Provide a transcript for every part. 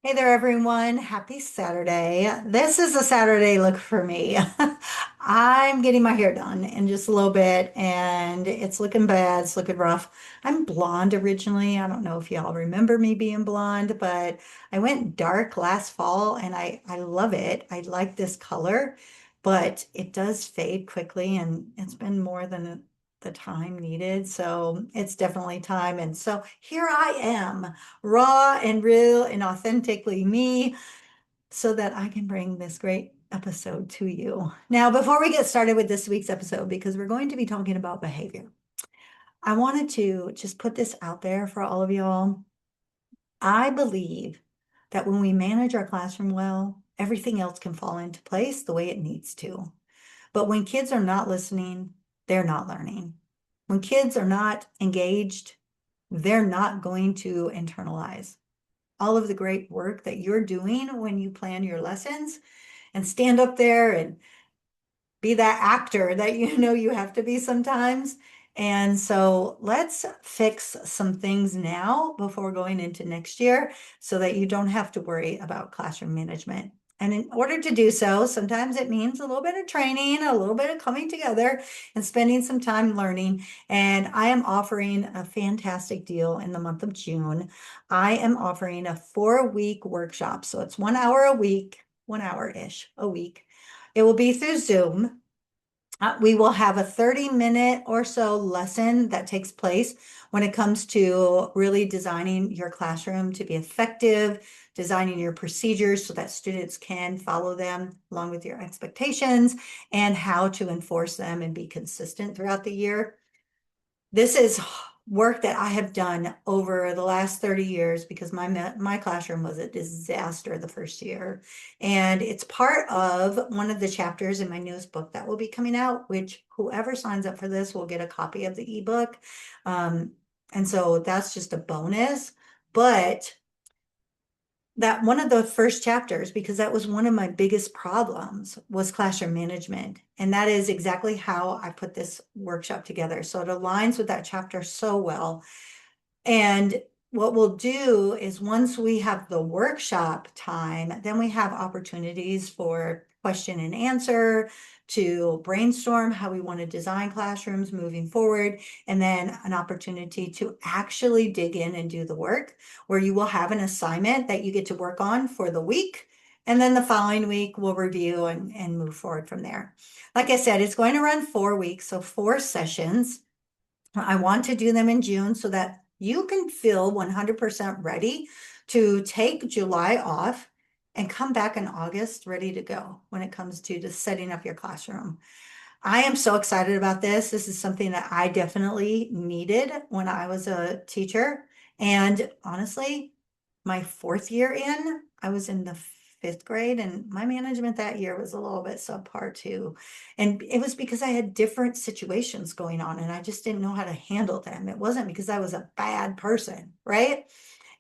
Hey there, everyone. Happy Saturday. This is a Saturday look for me. I'm getting my hair done in just a little bit, and it's looking bad. It's looking rough. I'm blonde originally. I don't know if y'all remember me being blonde, but I went dark last fall, and I love it. I like this color, but it does fade quickly, and it's been more than the time needed. So it's definitely time. And so here I am, raw and real and authentically me, so that I can bring this great episode to you. Now, before we get started with this week's episode, because we're going to be talking about behavior, I wanted to just put this out there for all of y'all. I believe that when we manage our classroom well, everything else can fall into place the way it needs to. But when kids are not listening, they're not learning. When kids are not engaged, they're not going to internalize all of the great work that you're doing when you plan your lessons and stand up there and be that actor that you know you have to be sometimes. And so let's fix some things now before going into next year so that you don't have to worry about classroom management. And in order to do so, sometimes it means a little bit of training, a little bit of coming together and spending some time learning. And I am offering a fantastic deal in the month of June. I am offering a 4-week workshop. So it's 1 hour a week, 1 hour-ish a week. It will be through Zoom. We will have a 30-minute or so lesson that takes place when it comes to really designing your classroom to be effective, designing your procedures so that students can follow them along with your expectations, and how to enforce them and be consistent throughout the year. This is work that I have done over the last 30 years because my classroom was a disaster the first year. And it's part of one of the chapters in my newest book that will be coming out, which whoever signs up for this will get a copy of the ebook. And so that's just a bonus. But that one of the first chapters, because that was one of my biggest problems, was classroom management. And that is exactly how I put this workshop together. So it aligns with that chapter so well. And what we'll do is once we have the workshop time, then we have opportunities for question and answer, to brainstorm how we want to design classrooms moving forward, and then an opportunity to actually dig in and do the work, where you will have an assignment that you get to work on for the week. And then the following week, we'll review and move forward from there. Like I said, it's going to run 4 weeks, so 4 sessions. I want to do them in June so that you can feel 100% ready to take July off and come back in August ready to go when it comes to just setting up your classroom. I am so excited about this. This is something that I definitely needed when I was a teacher. And honestly, my 4th year in, I was in the 5th grade, and my management that year was a little bit subpar too. And it was because I had different situations going on and I just didn't know how to handle them. It wasn't because I was a bad person, right?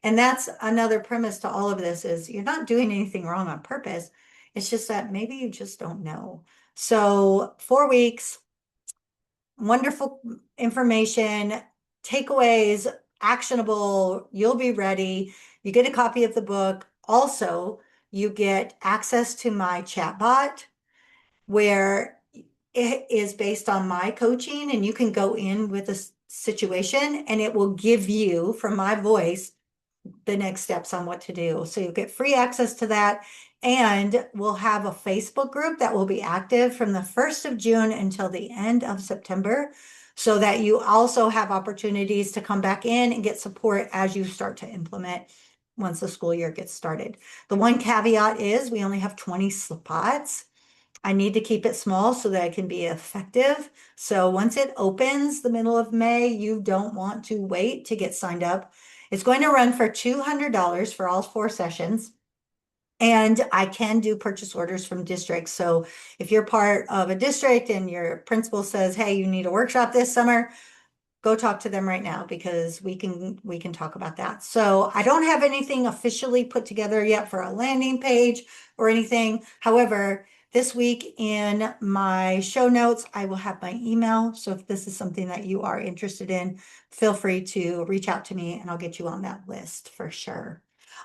And that's another premise to all of this is you're not doing anything wrong on purpose. It's just that maybe you just don't know. So 4 weeks, wonderful information, takeaways, actionable, you'll be ready. You get a copy of the book. Also, you get access to my chatbot where it is based on my coaching, and you can go in with a situation and it will give you from my voice the next steps on what to do. So you'll get free access to that. And we'll have a Facebook group that will be active from the 1st of June until the end of September, so that you also have opportunities to come back in and get support as you start to implement once the school year gets started. The one caveat is we only have 20 spots. I need to keep it small so that it can be effective. So once it opens the middle of May, you don't want to wait to get signed up. It's going to run for $200 for all 4 sessions. And I can do purchase orders from districts. So if you're part of a district and your principal says, hey, you need a workshop this summer, go talk to them right now because we can talk about that. So I don't have anything officially put together yet for a landing page or anything. However, this week in my show notes, I will have my email. So if this is something that you are interested in, feel free to reach out to me and I'll get you on that list for sure.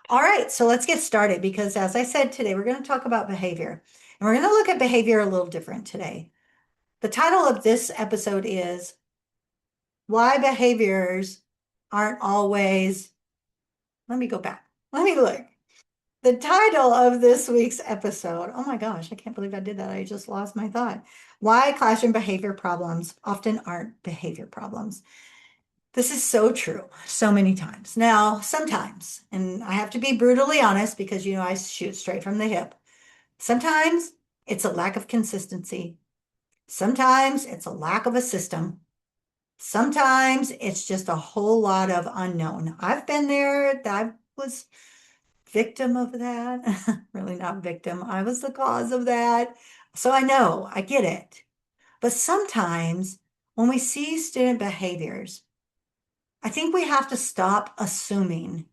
All right, so let's get started because as I said today, we're going to talk about behavior. And we're going to look at behavior a little different today. The title of this episode is Why Behaviors Aren't Always. Let me go back. Let me look. The title of this week's episode, oh my gosh, I can't believe I did that. I just lost my thought. Why classroom behavior problems often aren't behavior problems. This is so true so many times. Now, sometimes, and I have to be brutally honest because I shoot straight from the hip. Sometimes it's a lack of consistency. Sometimes it's a lack of a system. Sometimes it's just a whole lot of unknown. I've been there. I was victim of that. Really not victim. I was the cause of that. So I know, I get it. But sometimes when we see student behaviors, I think we have to stop assuming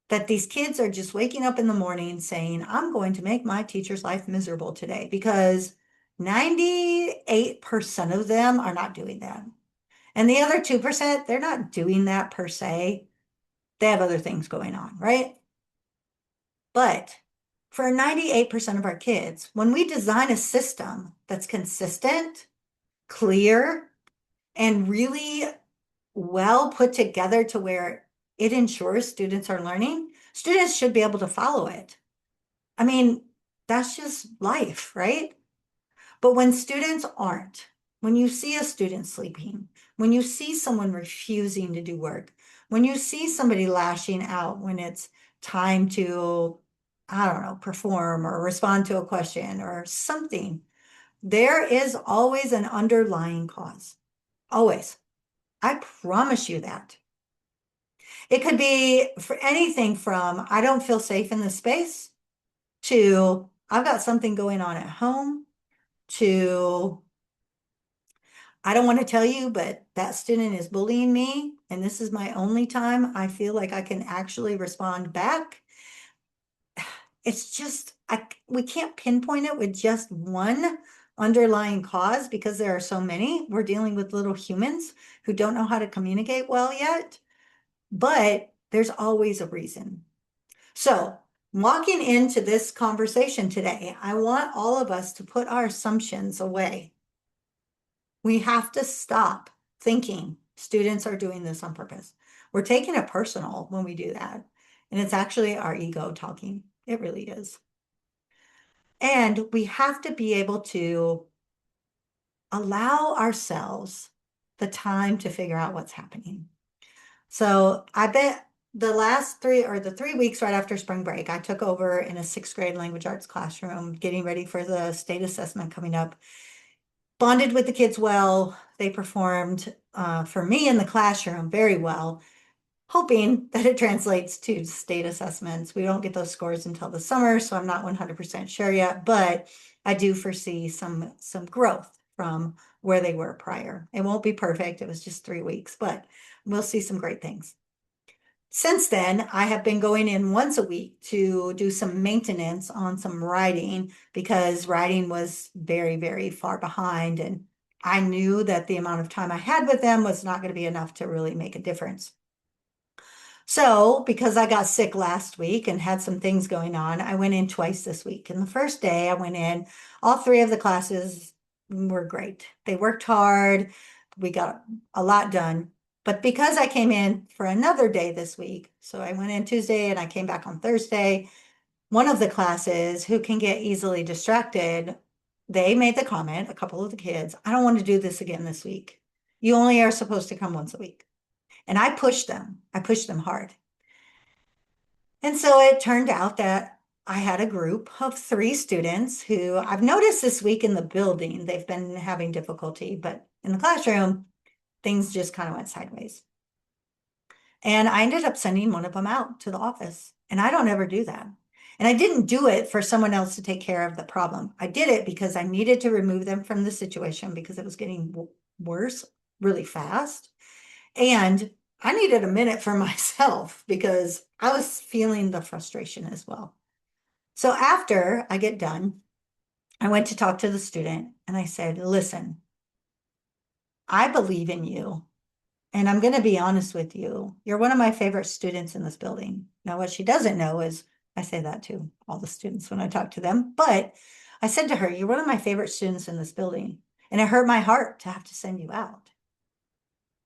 that these kids are just waking up in the morning saying, I'm going to make my teacher's life miserable today because 98% of them are not doing that. And the other 2%, they're not doing that per se. They have other things going on, right? But for 98% of our kids, when we design a system that's consistent, clear, and really well put together to where it ensures students are learning, students should be able to follow it. I mean, that's just life, right? But when students aren't, when you see a student sleeping, when you see someone refusing to do work, when you see somebody lashing out when it's time to, I don't know, perform or respond to a question or something, there is always an underlying cause. Always. I promise you that. It could be for anything from I don't feel safe in this space to I've got something going on at home to I don't want to tell you, but that student is bullying me, and this is my only time I feel like I can actually respond back. It's just we can't pinpoint it with just one underlying cause because there are so many. We're dealing with little humans who don't know how to communicate well yet, but there's always a reason. So, walking into this conversation today, I want all of us to put our assumptions away. We have to stop thinking students are doing this on purpose. We're taking it personal when we do that. And it's actually our ego talking. It really is. And we have to be able to allow ourselves the time to figure out what's happening. So I bet the 3 weeks right after spring break, I took over in a sixth grade language arts classroom, getting ready for the state assessment coming up. Bonded with the kids well. They performed for me in the classroom very well, hoping that it translates to state assessments. We don't get those scores until the summer, so I'm not 100% sure yet, but I do foresee some growth from where they were prior. It won't be perfect. It was just 3 weeks, but we'll see some great things. Since then, I have been going in once a week to do some maintenance on some writing because writing was very, very far behind. And I knew that the amount of time I had with them was not going to be enough to really make a difference. So, because I got sick last week and had some things going on, I went in twice this week. And the first day I went in, all three of the classes were great. They worked hard. We got a lot done. But because I came in for another day this week, so I went in Tuesday and I came back on Thursday, one of the classes who can get easily distracted, they made the comment, a couple of the kids, I don't want to do this again this week. You only are supposed to come once a week. And I pushed them. I pushed them hard. And so it turned out that I had a group of three students who I've noticed this week in the building, they've been having difficulty, but in the classroom, things just kind of went sideways. And I ended up sending one of them out to the office. And I don't ever do that. And I didn't do it for someone else to take care of the problem. I did it because I needed to remove them from the situation because it was getting worse really fast. And I needed a minute for myself because I was feeling the frustration as well. So after I get done, I went to talk to the student and I said, listen, I believe in you And I'm going to be honest with you. You're one of my favorite students in this building. Now, what she doesn't know is I say that to all the students when I talk to them. But I said to her, you're one of my favorite students in this building. And it hurt my heart to have to send you out.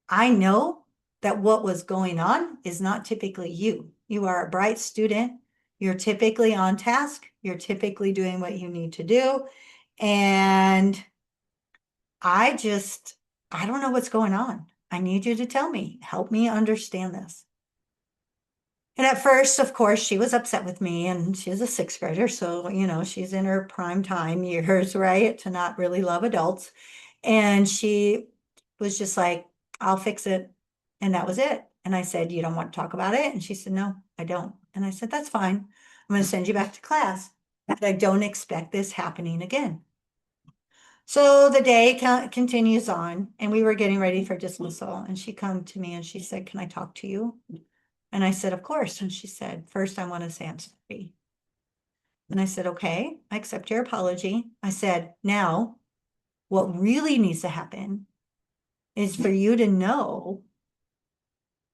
I know that what was going on is not typically you. You are a bright student. You're typically on task. You're typically doing what you need to do. And I just, I don't know what's going on. I need you to tell me, help me understand this. And at first, of course, she was upset with me, and she's a sixth grader. So, she's in her prime time years, right? To not really love adults. And she was just like, I'll fix it. And that was it. And I said, you don't want to talk about it? And she said, no, I don't. And I said, that's fine. I'm going to send you back to class. But I don't expect this happening again. So the day continues on, and we were getting ready for dismissal. And she come to me and she said, can I talk to you? And I said, of course. And she said, first, I want to say I'm sorry. And I said, okay, I accept your apology. I said, now, what really needs to happen is for you to know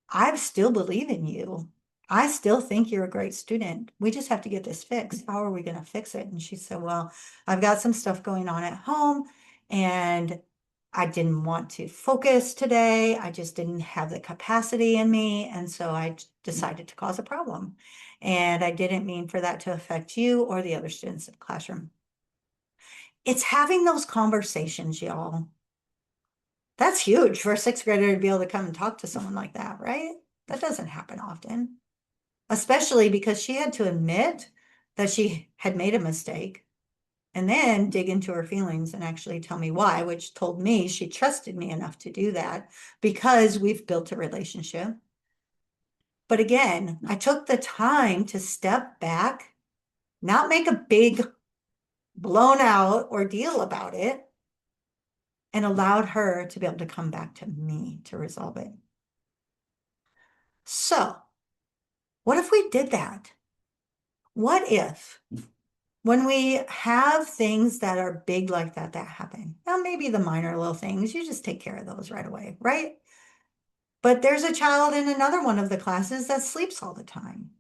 I still believe in you. I still think you're a great student. We just have to get this fixed. How are we going to fix it? And she said, well, I've got some stuff going on at home and I didn't want to focus today. I just didn't have the capacity in me. And so I decided to cause a problem. And I didn't mean for that to affect you or the other students in the classroom. It's having those conversations, y'all. That's huge for a sixth grader to be able to come and talk to someone like that, right? That doesn't happen often, especially because she had to admit that she had made a mistake and then dig into her feelings and actually tell me why, which told me she trusted me enough to do that because we've built a relationship. But again, I took the time to step back, not make a big blown out ordeal about it, and allowed her to be able to come back to me to resolve it. So, what if we did that? What if when we have things that are big like that happen, now maybe the minor little things, you just take care of those right away, right? But there's a child in another one of the classes that sleeps all the time.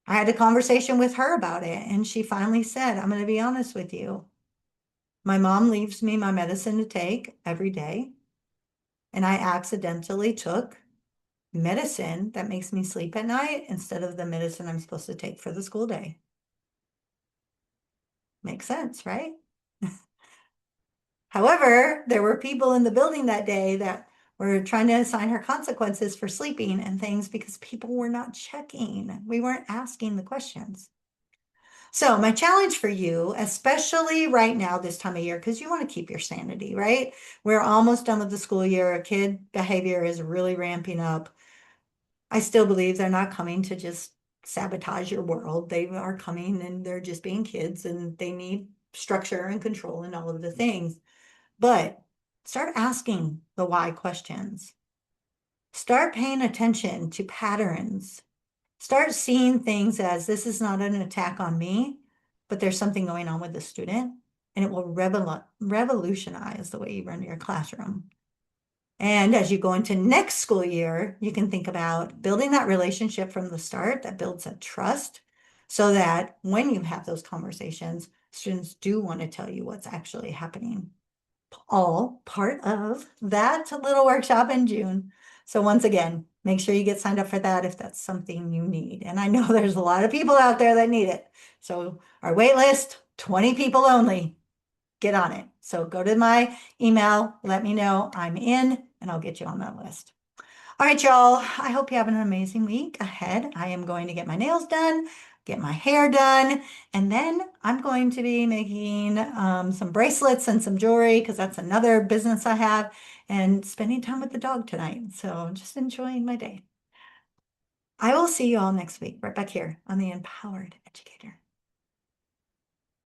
I had a conversation with her about it, and she finally said, I'm going to be honest with you. My mom leaves me my medicine to take every day, and I accidentally took medicine that makes me sleep at night instead of the medicine I'm supposed to take for the school day. Makes sense, right? However, there were people in the building that day that were trying to assign her consequences for sleeping and things because people were not checking. We weren't asking the questions. So my challenge for you, especially right now, this time of year, because you want to keep your sanity, right? We're almost done with the school year. Kid behavior is really ramping up. I still believe they're not coming to just sabotage your world. They are coming and they're just being kids and they need structure and control and all of the things. But start asking the why questions. Start paying attention to patterns. Start seeing things as this is not an attack on me, but there's something going on with the student, and it will revolutionize the way you run your classroom. And as you go into next school year, you can think about building that relationship from the start that builds a trust so that when you have those conversations, students do want to tell you what's actually happening. All part of that little workshop in June. So once again, make sure you get signed up for that if that's something you need. And I know there's a lot of people out there that need it. So our wait list, 20 people only. Get on it. So go to my email, let me know I'm in, and I'll get you on that list. All right, y'all. I hope you have an amazing week ahead. I am going to get my nails done, get my hair done, and then I'm going to be making some bracelets and some jewelry because that's another business I have, and spending time with the dog tonight. So just enjoying my day. I will see you all next week right back here on the Empowered Educator.